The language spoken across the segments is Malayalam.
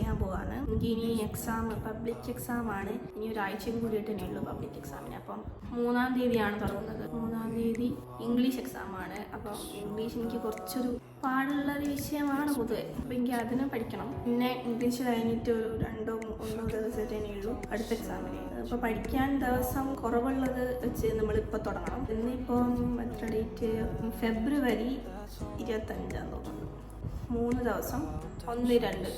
ചെയ്യാൻ പോവാണ്. എനിക്ക് ഇനി എക്സാം, പബ്ലിക് എക്സാം ആണ്. ഇനി ഒരാഴ്ചയും കൂടിയിട്ട് തന്നെ ഉള്ളൂ പബ്ലിക് എക്സാമിന്. അപ്പം 3-ാം തീയതിയാണ് തുടങ്ങുന്നത്. 3-ാം തീയതി ഇംഗ്ലീഷ് എക്സാം ആണ്. അപ്പം ഇംഗ്ലീഷ് എനിക്ക് കുറച്ചൊരു പാടുള്ള ഒരു വിഷയമാണ് പൊതുവെ. അപ്പം എനിക്ക് അതിനെ പഠിക്കണം. പിന്നെ ഇംഗ്ലീഷ് കഴിഞ്ഞിട്ട് ഒരു 2-3 ദിവസമേ ഉള്ളൂ അടുത്ത എക്സാമിന്. അപ്പോൾ പഠിക്കാൻ ദിവസം കുറവുള്ളത് വെച്ച് നമ്മളിപ്പോൾ തുടങ്ങണം. ഇന്നിപ്പം എത്ര ഡേറ്റ്? ഫെബ്രുവരി 25 തോന്നുന്നു. 3 ദിവസം, 1-2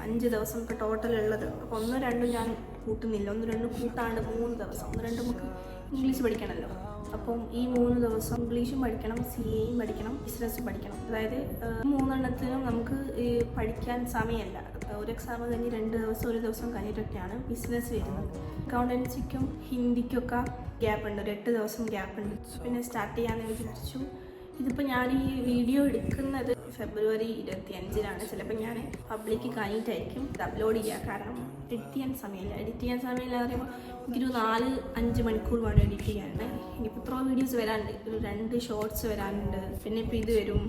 5 ദിവസം ഇപ്പോൾ ടോട്ടൽ ഉള്ളത്. അപ്പോൾ 1-2 ഞാൻ കൂട്ടുന്നില്ല. 1-2 കൂട്ടാണ്ട് 3 ദിവസം. 1-2 നമുക്ക് ഇംഗ്ലീഷ് പഠിക്കണമല്ലോ. അപ്പം ഈ 3 ദിവസം ഇംഗ്ലീഷും പഠിക്കണം, CAയും പഠിക്കണം, ബിസിനസ്സും പഠിക്കണം. അതായത് 3 നമുക്ക് ഈ പഠിക്കാൻ സമയമല്ല. ഒരു എക്സാം കഴിഞ്ഞ് 2 ദിവസം, 1 ദിവസം കഴിഞ്ഞിട്ടൊക്കെയാണ് ബിസിനസ് വരുന്നത്. അക്കൗണ്ടൻസിക്കും ഹിന്ദിക്കൊക്കെ ഗ്യാപ്പ് ഉണ്ട്, ഒരു 8 ദിവസം ഗ്യാപ്പ് ഉണ്ട്. പിന്നെ സ്റ്റാർട്ട് ചെയ്യാമെന്ന് വിചാരിച്ചു. ഇതിപ്പോൾ ഞാൻ ഈ വീഡിയോ എടുക്കുന്നത് ഫെബ്രുവരി 25-നാണ്. ചിലപ്പോൾ ഞാൻ പബ്ലിക്ക് കഴിഞ്ഞിട്ടായിരിക്കും ഇത് അപ്ലോഡ് ചെയ്യുക. കാരണം എഡിറ്റ് ചെയ്യാൻ സമയമില്ല. പറയുമ്പോൾ എനിക്കൊരു 4-5 മണിക്കൂർ വേണം എഡിറ്റ് ചെയ്യാനുണ്ട്. ഇനിയിപ്പോൾ ഇത്ര വീഡിയോസ് വരാനുണ്ട്, ഒരു 2 ഷോർട്സ് വരാനുണ്ട്. പിന്നെ ഇപ്പോൾ ഇത് വരും.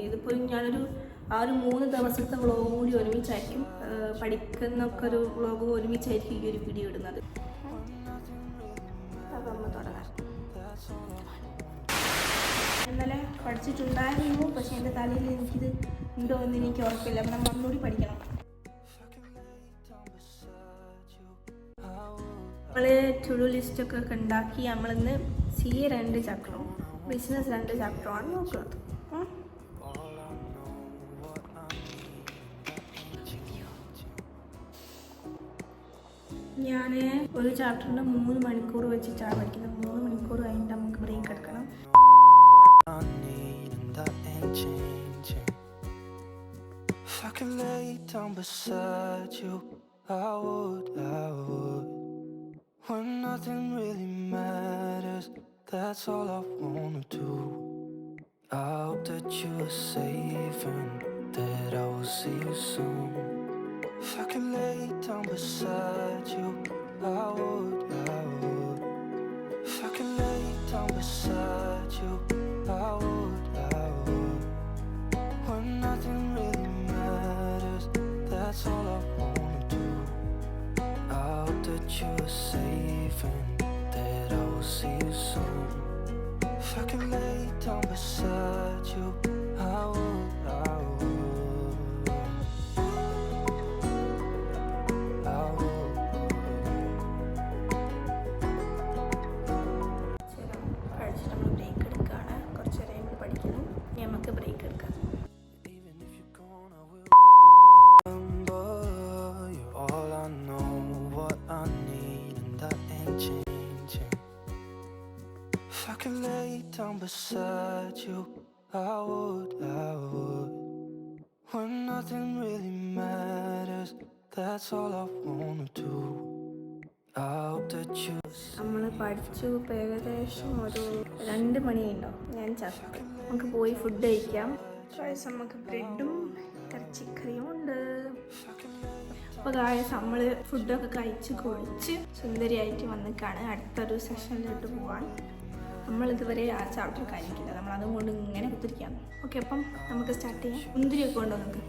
ഇതിപ്പോൾ ഞാനൊരു 3 ദിവസത്തെ വ്ളോഗും കൂടി ഒരുമിച്ചായിരിക്കും, പഠിക്കുന്നൊക്കെ ഒരു വ്ളോഗും ഒരുമിച്ചായിരിക്കും ഈ ഒരു വീഡിയോ ഇടുന്നത്. അപ്പം നമ്മൾ തുടങ്ങാം. ഇന്നലെ പഠിച്ചിട്ടുണ്ടായിരുന്നു, പക്ഷേ എൻ്റെ തലയിൽ എനിക്കിത് ഉണ്ടോ എന്ന് എനിക്ക് ഉറപ്പില്ല. അപ്പം നമ്മൾ ഒന്നുകൂടി പഠിക്കണം. നമ്മൾ ടു ഡു ലിസ്റ്റൊക്കെ ഉണ്ടാക്കി നമ്മളിന്ന് CA 2 ചാപ്റ്ററും ബിസിനസ് 2 ചാപ്റ്ററുമാണ് നോക്കുന്നത്. ഞാൻ ഒരു ചാപ്റ്ററിന് 3 മണിക്കൂർ വെച്ചിട്ടാണ് പഠിക്കുന്നത്. 3 മണിക്കൂർ കഴിഞ്ഞിട്ട് നമുക്ക് ബ്രേക്ക് എടുക്കണം. If I could lay down beside you, I would. When nothing really matters, that's all I wanna do. I hope that you are safe and that I will see you soon. If I could lay down beside you, I would. If I could lay down beside you, I would. When nothing really matters, that's all I wanna do. I hope that you are safe and that I will see you soon. If I could lay down beside you, I would. Beside you, I would. When nothing really matters, that's all I wanna do. I hope that you. നമ്മൾ പഠിച്ചു. ഇപ്പോൾ ഏകദേശം ഒരു 2 മണിയുണ്ടാവും. ഞാൻ ചത്തു. നമുക്ക് പോയി ഫുഡ് കഴിക്കാം. നമുക്ക് ബ്രെഡും ഇറച്ചിക്കറിയും ഉണ്ട്. അപ്പോൾ നമ്മൾ ഫുഡൊക്കെ കഴിച്ച് കുളിച്ച് സുന്ദരിയായിട്ട് വന്നിട്ടാണ് അടുത്തൊരു സെഷനിലോട്ട് പോകാൻ. നമ്മളിതുവരെ ആ ചാപ്റ്റർ കഴിഞ്ഞിട്ടില്ല. നമ്മൾ അതുകൊണ്ട് ഇങ്ങനെ കുത്തിരിക്കാം. ഓക്കെ, അപ്പം നമുക്ക് സ്റ്റാർട്ട് ചെയ്യാം. മുന്തിരിയൊക്കെ ഉണ്ടോ നമുക്ക്?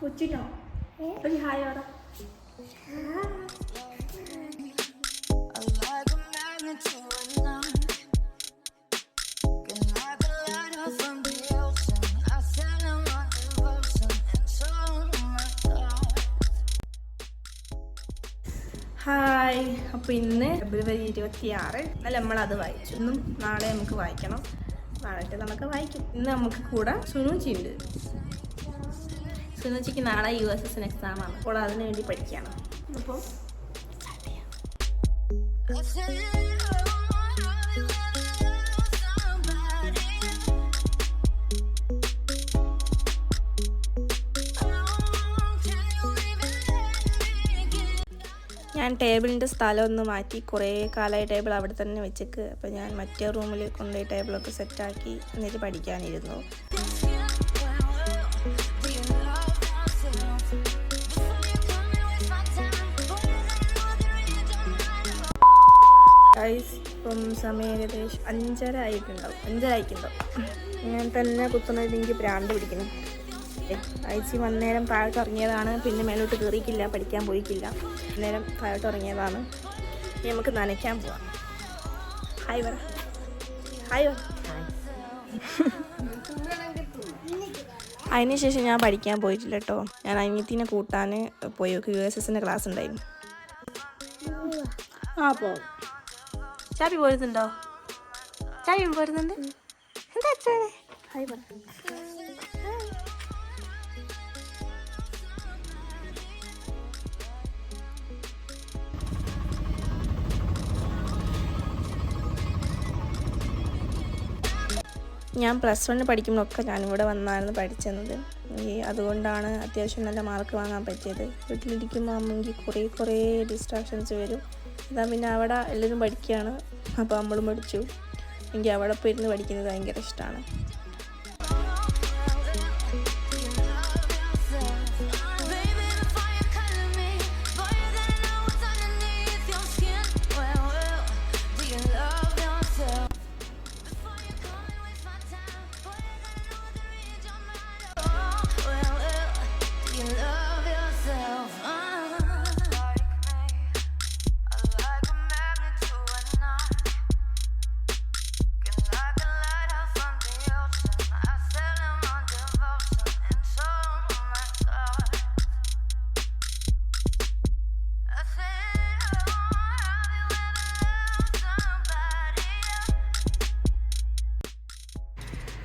കൊച്ചിനോ ഒരു ഹായ് പറ. ഹായ്. അപ്പോൾ ഇന്ന് ഫെബ്രുവരി 26. അല്ല, നമ്മളത് വായിച്ചു. ഇന്നും നാളെ നമുക്ക് വായിക്കണം. നാളെ നമുക്ക് വായിക്കും. ഇന്ന് നമുക്ക് കൂടെ സുനൂച്ചി ഉണ്ട്. സുനൂച്ചിക്ക് നാളെ USS എക്സാമാണ്. അപ്പോൾ അതിന് വേണ്ടി പഠിക്കുകയാണ്. അപ്പോൾ ഞാൻ ടേബിളിൻ്റെ സ്ഥലം ഒന്ന് മാറ്റി, കുറേ കാലമായി ടേബിൾ അവിടെ തന്നെ വെച്ചേക്ക്. അപ്പോൾ ഞാൻ മറ്റേ റൂമിൽ കൊണ്ടുപോയി ടേബിളൊക്കെ സെറ്റാക്കി എന്നിട്ട് പഠിക്കാനിരുന്നു. ഇപ്പം സമയം ഏകദേശം 5:30 ആയിട്ടുണ്ടാവും. ഞാൻ തന്നെ കുത്തുന്നത് എനിക്ക് ഭ്രാന്ത് പിടിക്കുന്നു. ആഴ്ച വന്നേരം താഴോട്ട് ഇറങ്ങിയതാണ്, പിന്നെ മേലോട്ട് കയറിയിട്ടില്ല, പഠിക്കാൻ പോയിക്കില്ല. അന്നേരം താഴോട്ട് ഇറങ്ങിയതാണ്. ഇനി നമുക്ക് നനയ്ക്കാൻ പോവാം. ഹായ് പറ. അതിനുശേഷം ഞാൻ പഠിക്കാൻ പോയിട്ടില്ല കേട്ടോ. ഞാൻ അനിയത്തിനെ കൂട്ടാൻ പോയി. USSൻ്റെ ക്ലാസ് ഉണ്ടായിരുന്നു. പോകും. ചാപ്പി പോരുന്നുണ്ടോ? പോരുന്നുണ്ട്. എന്താ ഹായ് പറ. ഞാൻ +1 പഠിക്കുമ്പോഴൊക്കെ ഞാനിവിടെ വന്നായിരുന്നു പഠിച്ചത്. അതുകൊണ്ടാണ് അത്യാവശ്യം നല്ല മാർക്ക് വാങ്ങാൻ പറ്റിയത്. വീട്ടിലിരിക്കുമ്പോൾ അമ്മയ്ക്ക് കുറേ ഡിസ്ട്രാക്ഷൻസ് വരും. അതാ പിന്നെ അവിടെ എല്ലാവരും പഠിക്കുകയാണ്, അപ്പോൾ നമ്മളും പഠിച്ചു. എനിക്ക് അവിടെ പോയിരുന്ന് പഠിക്കുന്നത് ഭയങ്കര ഇഷ്ടമാണ്.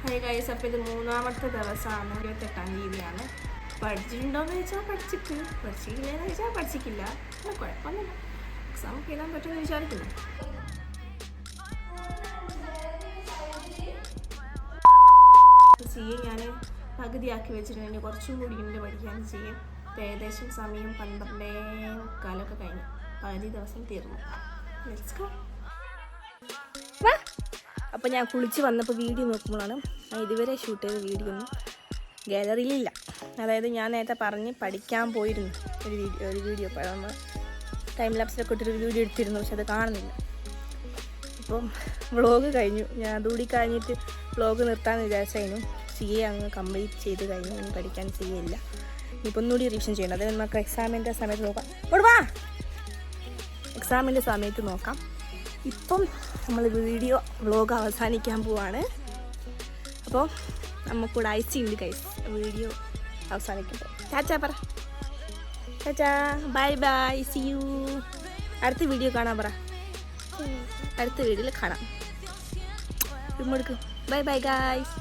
ഹായ് ഗൈസ്, അപ്പോൾ ഇത് 3ാമത്തെ ദിവസമാണ്. 28-ാം തീയതിയാണ്. പഠിച്ചിട്ടുണ്ടോയെന്ന് ചോദിച്ചാൽ പഠിച്ചിട്ടില്ലെന്ന് ചോദിച്ചാൽ പഠിച്ചിട്ടില്ല. കുഴപ്പമൊന്നുമില്ല. എക്സാം എഴുതാൻ പറ്റുമെന്ന് വിചാരിക്കുന്നു. CA ഞാൻ പകുതിയാക്കി വെച്ചിട്ടുണ്ട്. കുറച്ചും കൂടി ഉണ്ട് പഠിക്കാൻ CA. ഇപ്പോൾ ഏകദേശം സമയം 12:15 കഴിഞ്ഞു. പകുതി ദിവസം തീർന്നു. Let's go. അപ്പോൾ ഞാൻ കുളിച്ച് വന്നപ്പോൾ വീഡിയോ നോക്കുമ്പോഴാണ് ഞാൻ ഇതുവരെ ഷൂട്ട് ചെയ്ത വീഡിയോ ഒന്നും ഗാലറിയിലില്ല. അതായത് ഞാൻ നേരത്തെ പറഞ്ഞ് പഠിക്കാൻ പോയിരുന്നു ഒരു വീഡിയോ നമ്മൾ ടൈം ലാപ്സിലൊക്കെ ഇട്ടൊരു വീഡിയോ എടുത്തിരുന്നു, പക്ഷെ അത് കാണുന്നില്ല. അപ്പം വ്ളോഗ് കഴിഞ്ഞു. ഞാൻ അതുകൂടി കഴിഞ്ഞിട്ട് വ്ളോഗ് നിർത്താമെന്ന് വിചാരിച്ചായിരുന്നു. CA അങ്ങ് കംപ്ലീറ്റ് ചെയ്ത് കഴിഞ്ഞു. ഇനി പഠിക്കാൻ CA ഇല്ല. ഇനിയിപ്പോൾ ഒന്നുകൂടി റിവിഷൻ ചെയ്യണം. അതായത് നമുക്ക് എക്സാമിൻ്റെ സമയത്ത് നോക്കാം. എക്സാമിൻ്റെ സമയത്ത് നോക്കാം. ഇപ്പം നമ്മൾ വ്ളോഗ് അവസാനിക്കാൻ പോവാണ്. അപ്പോൾ നമുക്കിവിടെ ഉണ്ട് ഗൈസ്. വീഡിയോ അവസാനിക്കുമ്പോൾ ചാച്ചാ പറ. ചാച്ചാ ബൈ സി യു. അടുത്ത വീഡിയോ കാണാൻ പറ. അടുത്ത വീഡിയോയിൽ കാണാം. Bye guys.